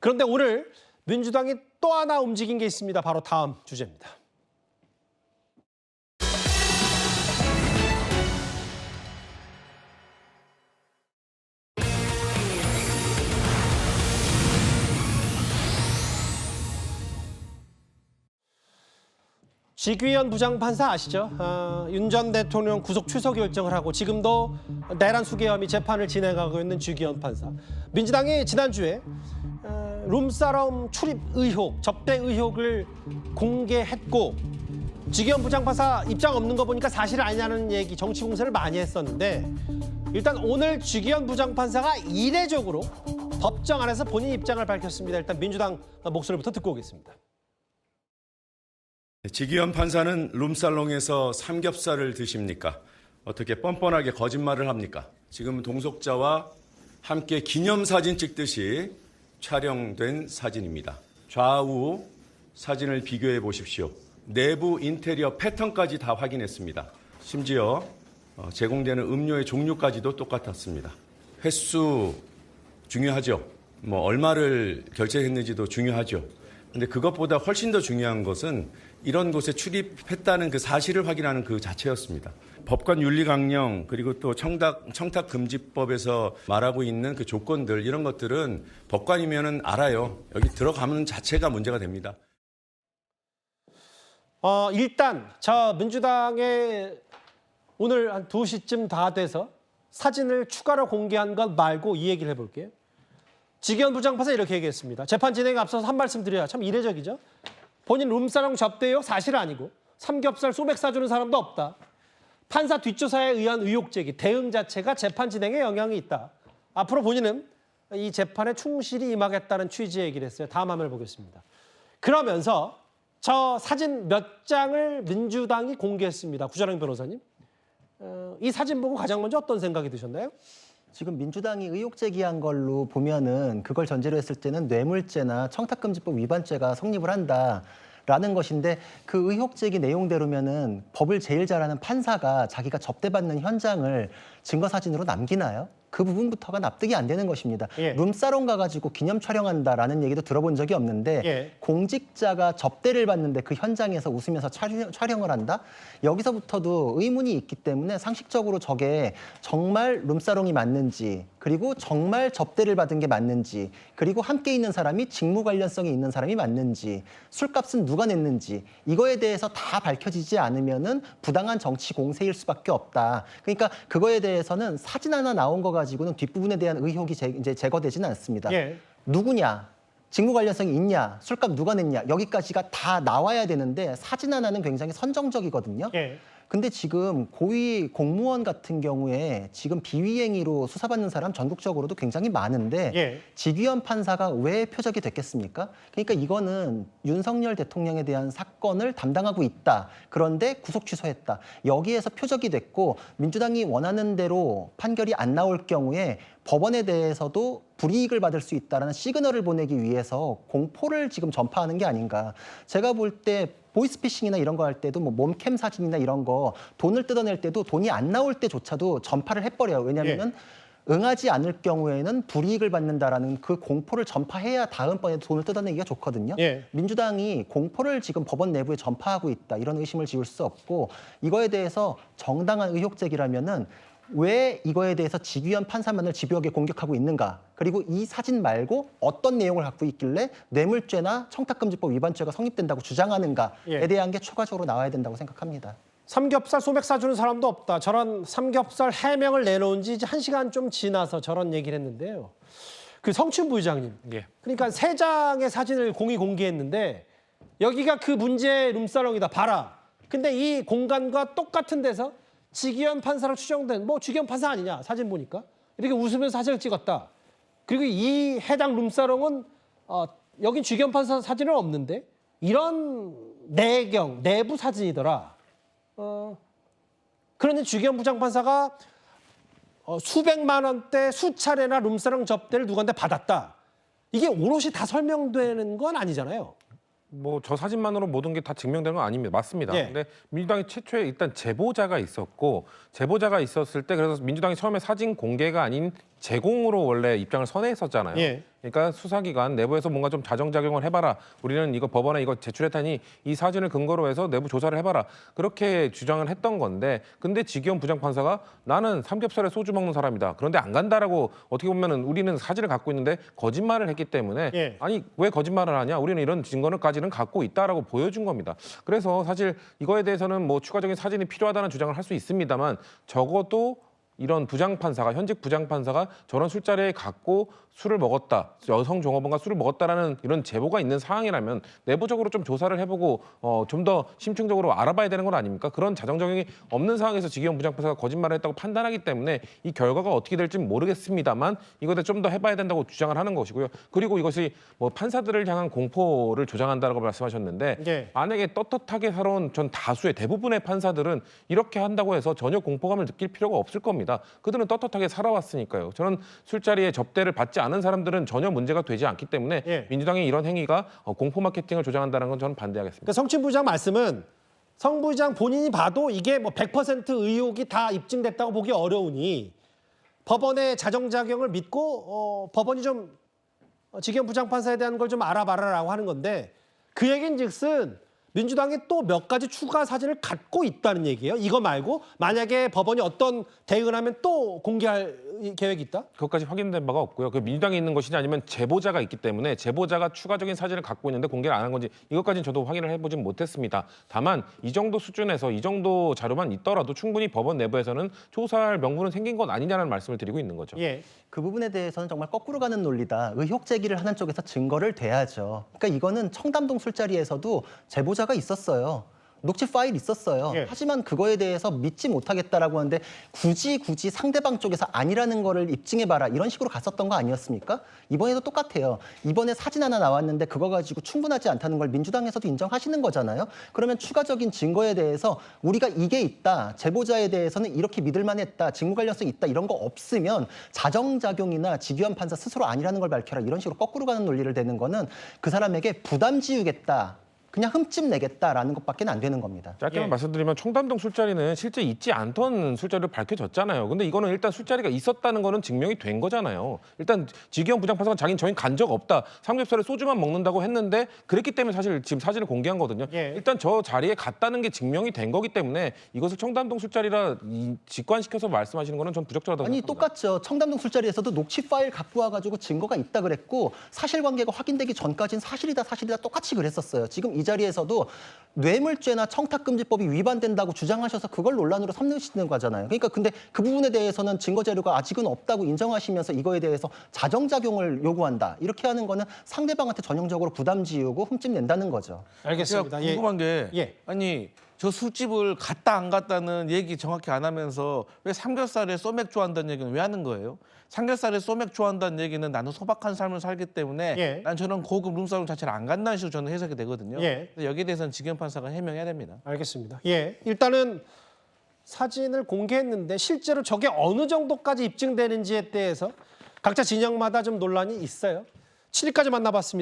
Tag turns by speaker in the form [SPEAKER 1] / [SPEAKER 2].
[SPEAKER 1] 그런데 오늘 민주당이 또 하나 움직인 게 있습니다. 바로 다음 주제입니다. 지귀현 부장판사 아시죠? 윤 전 대통령 구속 취소 결정을 하고 지금도 내란 수개 혐의 재판을 진행하고 있는 지귀현 판사. 민주당이 지난주에 룸사롱 출입 의혹, 접대 의혹을 공개했고 지귀현 부장판사 입장 없는 거 보니까 사실 아니냐는 얘기, 정치 공세를 많이 했었는데 일단 오늘 지귀현 부장판사가 이례적으로 법정 안에서 본인 입장을 밝혔습니다. 일단 민주당 목소리부터 듣고 오겠습니다.
[SPEAKER 2] 지귀현 판사는 룸살롱에서 삼겹살을 드십니까? 어떻게 뻔뻔하게 거짓말을 합니까? 지금 동석자와 함께 기념사진 찍듯이 촬영된 사진입니다. 좌우 사진을 비교해 보십시오. 내부 인테리어 패턴까지 다 확인했습니다. 심지어 제공되는 음료의 종류까지도 똑같았습니다. 횟수 중요하죠. 얼마를 결제했는지도 중요하죠. 근데 그것보다 훨씬 더 중요한 것은 이런 곳에 출입했다는 그 사실을 확인하는 그 자체였습니다. 법관 윤리강령 그리고 또 청탁금지법에서 말하고 있는 그 조건들 이런 것들은 법관이면은 알아요. 여기 들어가는 자체가 문제가 됩니다.
[SPEAKER 1] 일단 민주당의 오늘 한 2시쯤 다 돼서 사진을 추가로 공개한 것 말고 이 얘기를 해볼게요. 지귀현 부장판사 이렇게 얘기했습니다. 재판 진행에 앞서서 한 말씀 드려야 참 이례적이죠. 본인 룸사롱 접대 의혹 사실 아니고 삼겹살 소맥 사주는 사람도 없다. 판사 뒷조사에 의한 의혹 제기, 대응 자체가 재판 진행에 영향이 있다. 앞으로 본인은 이 재판에 충실히 임하겠다는 취지의 얘기를 했어요. 다음 화면을 보겠습니다. 그러면서 저 사진 몇 장을 민주당이 공개했습니다. 구자령 변호사님. 이 사진 보고 가장 먼저 어떤 생각이 드셨나요?
[SPEAKER 3] 지금 민주당이 의혹 제기한 걸로 보면은 그걸 전제로 했을 때는 뇌물죄나 청탁금지법 위반죄가 성립을 한다라는 것인데 그 의혹 제기 내용대로면은 법을 제일 잘 아는 판사가 자기가 접대받는 현장을 증거 사진으로 남기나요? 그 부분부터가 납득이 안 되는 것입니다.
[SPEAKER 1] 예.
[SPEAKER 3] 룸사롱 가가지고 기념 촬영한다라는 얘기도 들어본 적이 없는데
[SPEAKER 1] 예.
[SPEAKER 3] 공직자가 접대를 받는데 그 현장에서 웃으면서 촬영을 한다? 여기서부터도 의문이 있기 때문에 상식적으로 저게 정말 룸사롱이 맞는지 그리고 정말 접대를 받은 게 맞는지 그리고 함께 있는 사람이 직무 관련성이 있는 사람이 맞는지 술값은 누가 냈는지 이거에 대해서 다 밝혀지지 않으면은 부당한 정치 공세일 수밖에 없다. 그러니까 그거에 대해서는 사진 하나 나온 거 가지고는 뒷부분에 대한 의혹이 이제 제거되지는 않습니다.
[SPEAKER 1] 예.
[SPEAKER 3] 누구냐? 직무 관련성이 있냐? 술값 누가 냈냐? 여기까지가 다 나와야 되는데 사진 하나는 굉장히 선정적이거든요.
[SPEAKER 1] 예.
[SPEAKER 3] 근데 지금 고위 공무원 같은 경우에 지금 비위행위로 수사받는 사람 전국적으로도 굉장히 많은데
[SPEAKER 1] 예.
[SPEAKER 3] 지귀현 판사가 왜 표적이 됐겠습니까? 그러니까 이거는 윤석열 대통령에 대한 사건을 담당하고 있다. 그런데 구속 취소했다. 여기에서 표적이 됐고 민주당이 원하는 대로 판결이 안 나올 경우에 법원에 대해서도 불이익을 받을 수 있다는 시그널을 보내기 위해서 공포를 지금 전파하는 게 아닌가. 제가 볼 때 보이스피싱이나 이런 거 할 때도 몸캠 사진이나 이런 거 돈을 뜯어낼 때도 돈이 안 나올 때조차도 전파를 해버려요. 왜냐하면은 응하지 않을 경우에는 불이익을 받는다라는 그 공포를 전파해야 다음번에 돈을 뜯어내기가 좋거든요.
[SPEAKER 1] 예.
[SPEAKER 3] 민주당이 공포를 지금 법원 내부에 전파하고 있다. 이런 의심을 지울 수 없고 이거에 대해서 정당한 의혹 제기라면은 왜 이거에 대해서 지귀현 판사만을 집요하게 공격하고 있는가? 그리고 이 사진 말고 어떤 내용을 갖고 있길래 뇌물죄나 청탁금지법 위반죄가 성립된다고 주장하는가에 대한 게 추가적으로 나와야 된다고 생각합니다.
[SPEAKER 1] 삼겹살 소맥 사주는 사람도 없다. 저런 삼겹살 해명을 내놓은 지 이제 1시간 좀 지나서 저런 얘기를 했는데요. 그 성춘 부의장님.
[SPEAKER 4] 예.
[SPEAKER 1] 그러니까 3장의 사진을 공개했는데 여기가 그 문제의 룸사롱이다. 봐라. 근데 이 공간과 똑같은 데서 지귀현 판사로 추정된 지귀현 판사 아니냐 사진 보니까 이렇게 웃으면서 사진을 찍었다. 그리고 이 해당 룸사롱은 여긴 지귀현 판사 사진은 없는데 이런 내부 사진이더라. 그런데 지귀현 부장판사가 수백만 원대 수차례나 룸사롱 접대를 누구한테 받았다. 이게 오롯이 다 설명되는 건 아니잖아요.
[SPEAKER 4] 저 사진만으로 모든 게 다 증명된 건 아닙니다. 맞습니다.
[SPEAKER 1] 예.
[SPEAKER 4] 근데 민주당이 최초에 일단 제보자가 있었고 제보자가 있었을 때 그래서 민주당이 처음에 사진 공개가 아닌 제공으로 원래 입장을 선회했었잖아요.
[SPEAKER 1] 예.
[SPEAKER 4] 그러니까 수사기관 내부에서 뭔가 좀 자정작용을 해봐라. 우리는 이거 법원에 이거 제출했다니 이 사진을 근거로 해서 내부 조사를 해봐라. 그렇게 주장을 했던 건데 근데 지기현 부장판사가 나는 삼겹살에 소주 먹는 사람이다. 그런데 안 간다라고 어떻게 보면은 우리는 사진을 갖고 있는데 거짓말을 했기 때문에
[SPEAKER 1] 예.
[SPEAKER 4] 아니 왜 거짓말을 하냐? 우리는 이런 증거는까지는 갖고 있다라고 보여준 겁니다. 그래서 사실 이거에 대해서는 뭐 추가적인 사진이 필요하다는 주장을 할 수 있습니다만 적어도 이런 부장판사가 현직 부장판사가 저런 술자리에 갔고 술을 먹었다. 여성 종업원과 술을 먹었다라는 이런 제보가 있는 상황이라면 내부적으로 좀 조사를 해보고 좀 더 심층적으로 알아봐야 되는 건 아닙니까? 그런 자정적용이 없는 상황에서 지기현 부장판사가 거짓말을 했다고 판단하기 때문에 이 결과가 어떻게 될지는 모르겠습니다만 이것에 좀 더 해봐야 된다고 주장을 하는 것이고요. 그리고 이것이 뭐 판사들을 향한 공포를 조장한다라고 말씀하셨는데
[SPEAKER 1] 예.
[SPEAKER 4] 만약에 떳떳하게 살아온 전 다수의 대부분의 판사들은 이렇게 한다고 해서 전혀 공포감을 느낄 필요가 없을 겁니다. 그들은 떳떳하게 살아왔으니까요. 저는 술자리에 접대를 받지 않은 사람들은 전혀 문제가 되지 않기 때문에
[SPEAKER 1] 예.
[SPEAKER 4] 민주당의 이런 행위가 공포 마케팅을 조장한다는 건 저는 반대하겠습니다.
[SPEAKER 1] 그 성춘 부장 말씀은 성 부장 본인이 봐도 이게 뭐 100% 의혹이 다 입증됐다고 보기 어려우니 법원의 자정작용을 믿고 법원이 좀 지기현 부장판사에 대한 걸 좀 알아봐라라고 하는 건데 그 얘긴즉슨 민주당이 또 몇 가지 추가 사진을 갖고 있다는 얘기예요. 이거 말고 만약에 법원이 어떤 대응을 하면 또 공개할 계획이 있다?
[SPEAKER 4] 그것까지 확인된 바가 없고요. 그 민주당에 있는 것이냐 아니면 제보자가 있기 때문에 제보자가 추가적인 사진을 갖고 있는데 공개를 안 한 건지 이것까지는 저도 확인을 해보진 못했습니다. 다만 이 정도 수준에서 이 정도 자료만 있더라도 충분히 법원 내부에서는 조사할 명분은 생긴 것 아니냐는 말씀을 드리고 있는 거죠.
[SPEAKER 1] 예.
[SPEAKER 3] 그 부분에 대해서는 정말 거꾸로 가는 논리다. 의혹 제기를 하는 쪽에서 증거를 대야죠. 그러니까 이거는 청담동 술자리에서도 제보자가 있었어요. 녹취 파일 있었어요.
[SPEAKER 1] 예.
[SPEAKER 3] 하지만 그거에 대해서 믿지 못하겠다라고 하는데 굳이 상대방 쪽에서 아니라는 거를 입증해봐라 이런 식으로 갔었던 거 아니었습니까? 이번에도 똑같아요. 이번에 사진 하나 나왔는데 그거 가지고 충분하지 않다는 걸 민주당에서도 인정하시는 거잖아요. 그러면 추가적인 증거에 대해서 우리가 이게 있다. 제보자에 대해서는 이렇게 믿을 만했다. 직무 관련성이 있다. 이런 거 없으면 자정작용이나 지기현 판사 스스로 아니라는 걸 밝혀라. 이런 식으로 거꾸로 가는 논리를 대는 거는 그 사람에게 부담 지우겠다. 그냥 흠집 내겠다라는 것밖에 안 되는 겁니다.
[SPEAKER 4] 짧게만
[SPEAKER 1] 예.
[SPEAKER 4] 말씀드리면 청담동 술자리는 실제 있지 않던 술자리로 밝혀졌잖아요. 근데 이거는 일단 술자리가 있었다는 거는 증명이 된 거잖아요. 일단 지기현 부장판사가 자기는 저희는 간 적 없다. 삼겹살에 소주만 먹는다고 했는데 그랬기 때문에 사실 지금 사진을 공개한 거거든요.
[SPEAKER 1] 예.
[SPEAKER 4] 일단 저 자리에 갔다는 게 증명이 된 거기 때문에 이것을 청담동 술자리라 직관시켜서 말씀하시는 거는 전 부적절하다고
[SPEAKER 3] 아니
[SPEAKER 4] 생각합니다.
[SPEAKER 3] 똑같죠. 청담동 술자리에서도 녹취 파일 갖고 와가지고 증거가 있다 그랬고 사실관계가 확인되기 전까지는 사실이다 똑같이 그랬었어요. 지금 이 자리에서도 뇌물죄나 청탁금지법이 위반된다고 주장하셔서 그걸 논란으로 삼으시는 거잖아요. 그러니까 근데 그 부분에 대해서는 증거 자료가 아직은 없다고 인정하시면서 이거에 대해서 자정작용을 요구한다. 이렇게 하는 거는 상대방한테 전형적으로 부담 지우고 흠집 낸다는 거죠.
[SPEAKER 1] 알겠습니다.
[SPEAKER 5] 제가 궁금한 게
[SPEAKER 1] 예.
[SPEAKER 5] 아니 저 술집을 갔다 안 갔다는 얘기 정확히 안 하면서 왜 삼겹살에 소맥 좋아한다는 얘기는 왜 하는 거예요? 삼겹살에 소맥 좋아한다는 얘기는 나는 소박한 삶을 살기 때문에
[SPEAKER 1] 예.
[SPEAKER 5] 난 저런 고급 룸사롱 자체를 안 간다는 식으로 저는 해석이 되거든요.
[SPEAKER 1] 예.
[SPEAKER 5] 그래서 여기에 대해서는 지기현 판사가 해명해야 됩니다.
[SPEAKER 1] 알겠습니다. 예. 일단은 사진을 공개했는데 실제로 저게 어느 정도까지 입증되는지에 대해서 각자 진영마다 좀 논란이 있어요. 7위까지 만나봤습니다.